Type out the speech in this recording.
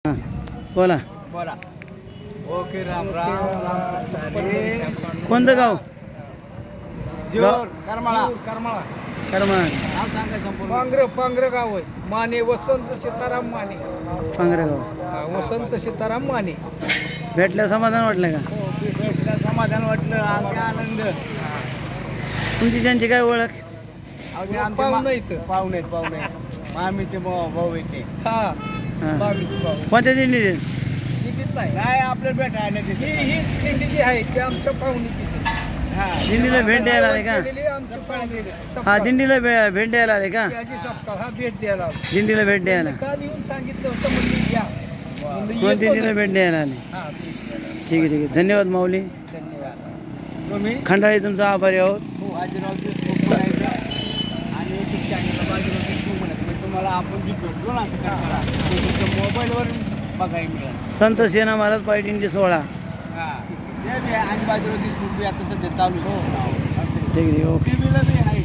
हां बोला. बोला. ओके. राम राम राम. कोणतं गाव? जोर करमाळा. करमाळा. कर्मा नाव सांगा संपूर्ण. पांगरे गाव आहे. माने वसंत सीताराम माने. पांगरेगाव. वसंत सीताराम माने. भेटल्या समाधान वाटलं का? भेटलं समाधान वाटलं. आमचा आनंद. तुमची त्यांची काय ओळख? पाहुणे मामीचे भाऊ येते. हां कोणत्या दिंडीत? नाही आपल्याला भेटायला ही दिंडी आहे ते आमच्या पाहुणीची. दिंडीला भेट द्यायला आले का? हा दिंडीला भेट द्यायला आले का? भेट द्यायला दिंडीला भेट द्यायला. काल येऊन सांगितलं होतं म्हणजे या. कोण दिंडीला भेट द्यायला आले? ठीक आहे धन्यवाद माऊली. धन्यवाद. तुम्ही खंडाळी तुमचा आभारी आहोत. बाजीराव देशमुख म्हणायचं आणि युट्यूब चॅनलला बाजीराव देशमुख म्हणायचं. म्हणजे तुम्हाला आपण जी भेटलो ना असं करा तुमच्या मोबाईलवर बघायला मिळेल. संत सेना महाराज पायटिंगची 16. हां ते बी आणि बाजीराव देशमुख बी आता सध्या चालू. हो असं ठीक आहे ओके. टी व्हीला बी आहे.